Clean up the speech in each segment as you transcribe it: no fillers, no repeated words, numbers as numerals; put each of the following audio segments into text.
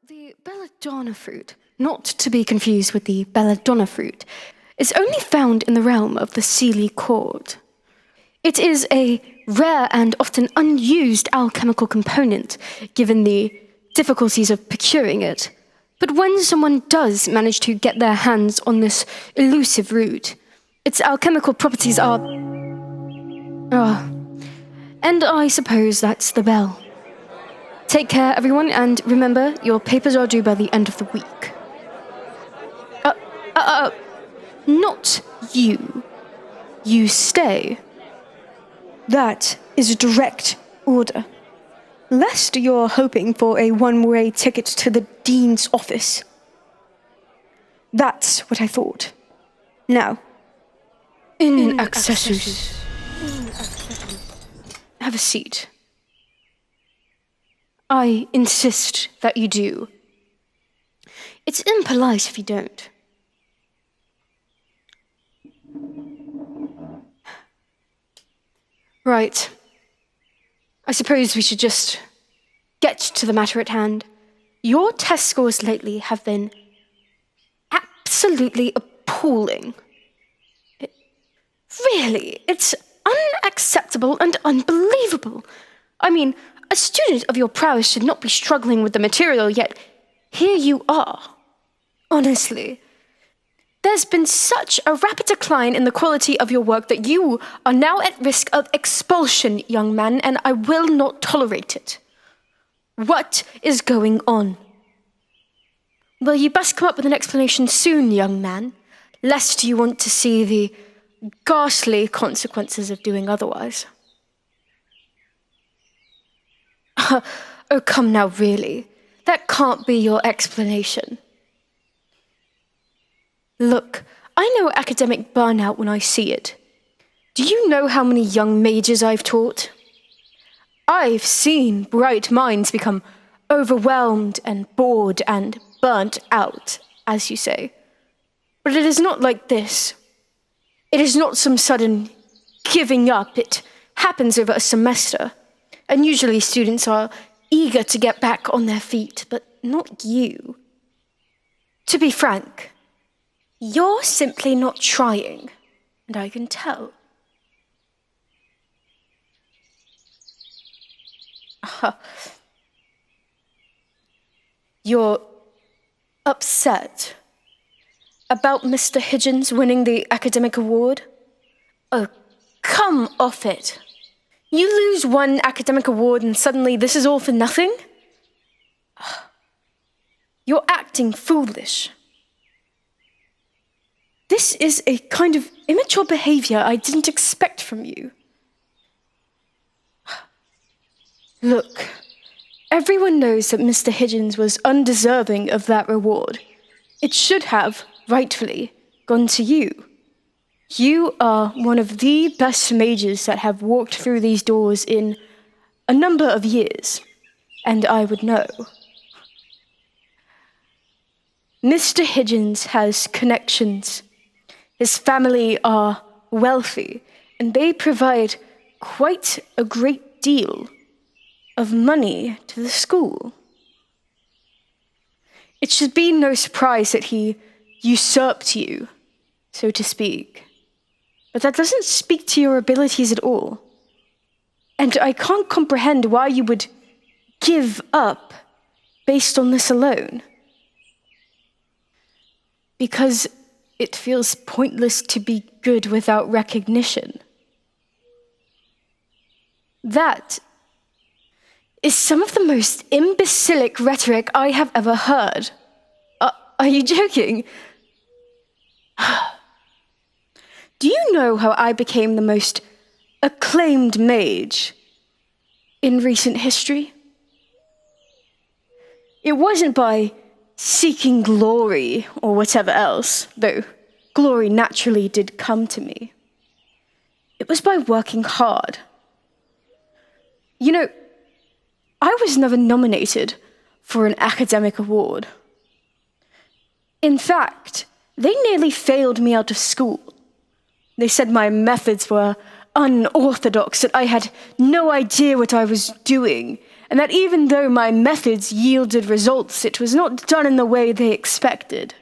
The belladonna fruit, not to be confused with the belladonna fruit, is only found in the realm of the Seelie Cord. It is a rare and often unused alchemical component, given the difficulties of procuring it. But when someone does manage to get their hands on this elusive root, its alchemical properties are... and I suppose that's the bell. Take care, everyone, and remember, your papers are due by the end of the week. Not you. You stay. That is a direct order. Lest you're hoping for a one-way ticket to the dean's office. That's what I thought. Now, in accessus. Have a seat. I insist that you do. It's impolite if you don't. Right. I suppose we should just get to the matter at hand. Your test scores lately have been absolutely appalling. It's unacceptable and unbelievable. I mean, a student of your prowess should not be struggling with the material, yet here you are. Honestly, there's been such a rapid decline in the quality of your work that you are now at risk of expulsion, young man, and I will not tolerate it. What is going on? Well, you best come up with an explanation soon, young man, lest you want to see the ghastly consequences of doing otherwise. Oh, come now, really. That can't be your explanation. Look, I know academic burnout when I see it. Do you know how many young mages I've taught? I've seen bright minds become overwhelmed and bored and burnt out, as you say. But it is not like this. It is not some sudden giving up. It happens over a semester. And usually students are eager to get back on their feet, but not you. To be frank, you're simply not trying, and I can tell. You're upset about Mr. Higgins winning the academic award? Oh, come off it. You lose one academic award and suddenly this is all for nothing? You're acting foolish. This is a kind of immature behavior I didn't expect from you. Look, everyone knows that Mr. Higgins was undeserving of that reward. It should have, rightfully, gone to you. You are one of the best mages that have walked through these doors in a number of years, and I would know. Mr. Higgins has connections. His family are wealthy, and they provide quite a great deal of money to the school. It should be no surprise that he usurped you, so to speak. But that doesn't speak to your abilities at all. And I can't comprehend why you would give up based on this alone. Because it feels pointless to be good without recognition. That is some of the most imbecilic rhetoric I have ever heard. Are you joking? Do you know how I became the most acclaimed mage in recent history? It wasn't by seeking glory or whatever else, though glory naturally did come to me. It was by working hard. You know, I was never nominated for an academic award. In fact, they nearly failed me out of school. They said my methods were unorthodox, that I had no idea what I was doing, and that even though my methods yielded results, it was not done in the way they expected.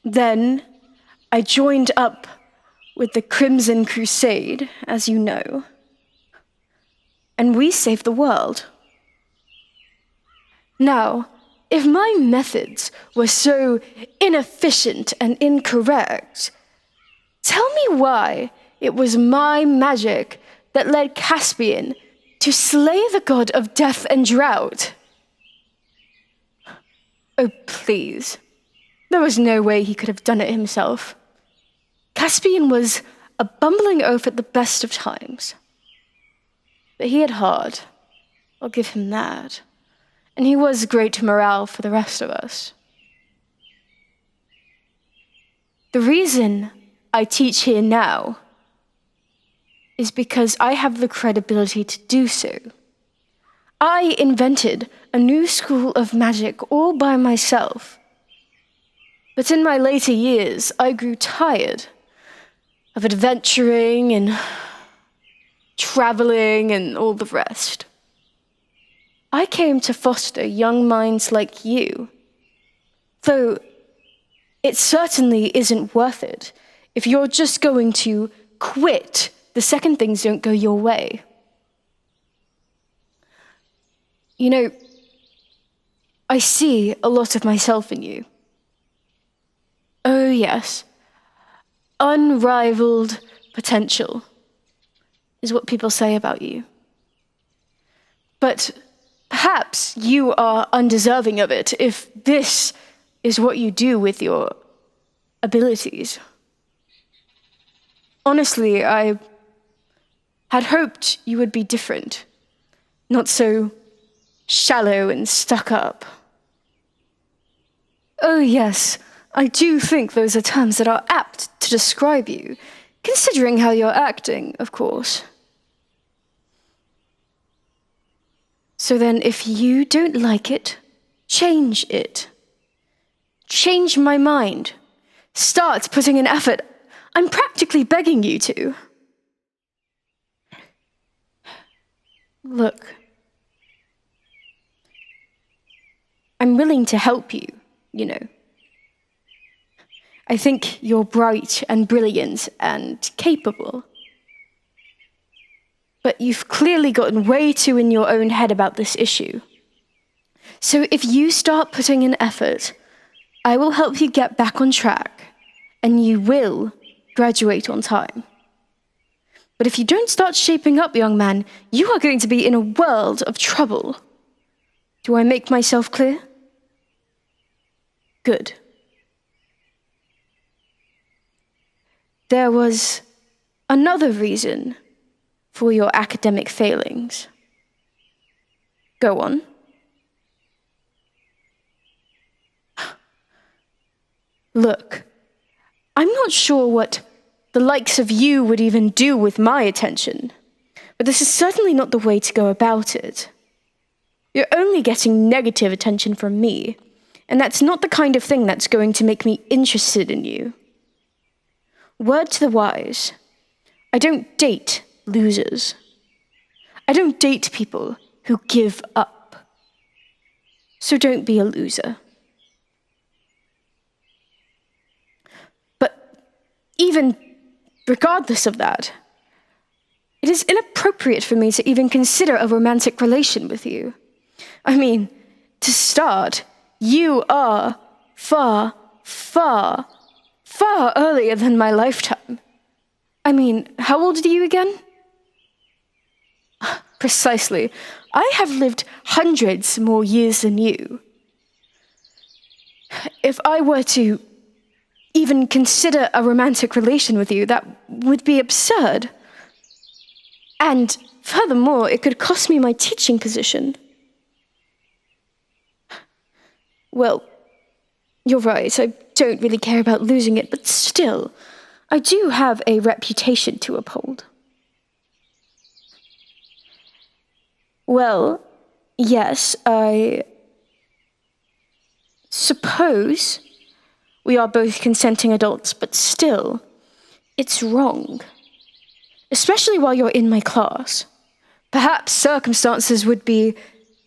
Then I joined up with the Crimson Crusade, as you know, and we saved the world. Now, if my methods were so inefficient and incorrect, tell me why it was my magic that led Caspian to slay the god of death and drought. Oh, please. There was no way he could have done it himself. Caspian was a bumbling oaf at the best of times. But he had heart. I'll give him that. And he was great morale for the rest of us. The reason I teach here now is because I have the credibility to do so. I invented a new school of magic all by myself. But in my later years, I grew tired of adventuring and traveling and all the rest. I came to foster young minds like you, though it certainly isn't worth it if you're just going to quit the second things don't go your way. You know, I see a lot of myself in you. Oh yes, unrivaled potential is what people say about you. But perhaps you are undeserving of it if this is what you do with your abilities. Honestly, I had hoped you would be different, not so shallow and stuck up. Oh yes, I do think those are terms that are apt to describe you, considering how you're acting, of course. So then, if you don't like it, change it. Change my mind. Start putting in effort. I'm practically begging you to. Look, I'm willing to help you, you know. I think you're bright and brilliant and capable. But you've clearly gotten way too in your own head about this issue. So if you start putting in effort, I will help you get back on track, and you will graduate on time. But if you don't start shaping up, young man, you are going to be in a world of trouble. Do I make myself clear? Good. There was another reason for your academic failings. Go on. Look, I'm not sure what the likes of you would even do with my attention, but this is certainly not the way to go about it. You're only getting negative attention from me, and that's not the kind of thing that's going to make me interested in you. Word to the wise, I don't date losers. I don't date people who give up. So don't be a loser. But even regardless of that, it is inappropriate for me to even consider a romantic relation with you. I mean, to start, you are far, far, far earlier than my lifetime. I mean, how old are you again? Precisely. I have lived hundreds more years than you. If I were to even consider a romantic relation with you, that would be absurd. And furthermore, it could cost me my teaching position. Well, you're right, I don't really care about losing it, but still, I do have a reputation to uphold. Well, yes, I suppose we are both consenting adults, but still, it's wrong. Especially while you're in my class. Perhaps circumstances would be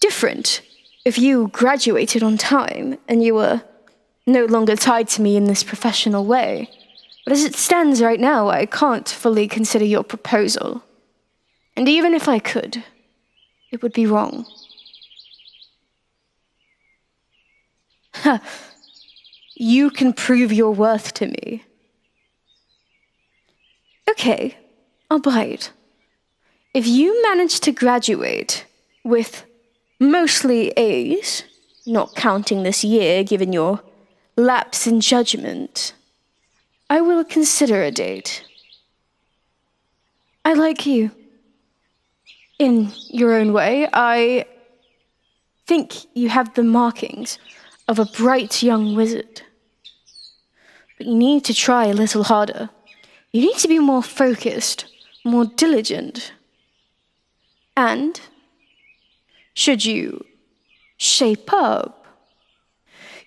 different if you graduated on time and you were no longer tied to me in this professional way. But as it stands right now, I can't fully consider your proposal. And even if I could, it would be wrong. You can prove your worth to me. Okay, I'll buy it. If you manage to graduate with mostly A's, not counting this year given your lapse in judgment, I will consider a date. I like you. In your own way, I think you have the markings of a bright young wizard. But you need to try a little harder. You need to be more focused, more diligent. And, should you shape up,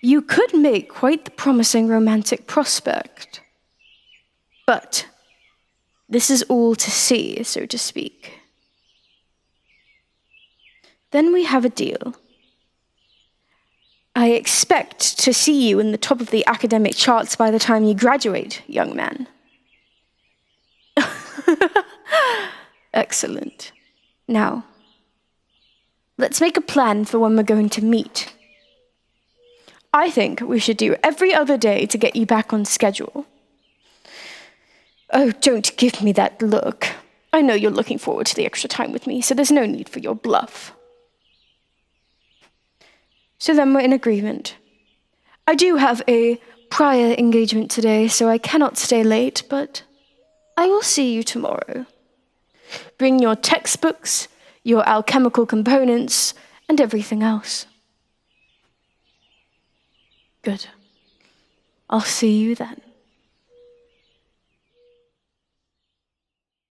you could make quite the promising romantic prospect. But this is all to see, so to speak. Then we have a deal. I expect to see you in the top of the academic charts by the time you graduate, young man. Excellent. Now, let's make a plan for when we're going to meet. I think we should do every other day to get you back on schedule. Oh, don't give me that look. I know you're looking forward to the extra time with me, so there's no need for your bluff. So then we're in agreement. I do have a prior engagement today, so I cannot stay late, but I will see you tomorrow. Bring your textbooks, your alchemical components, and everything else. Good. I'll see you then.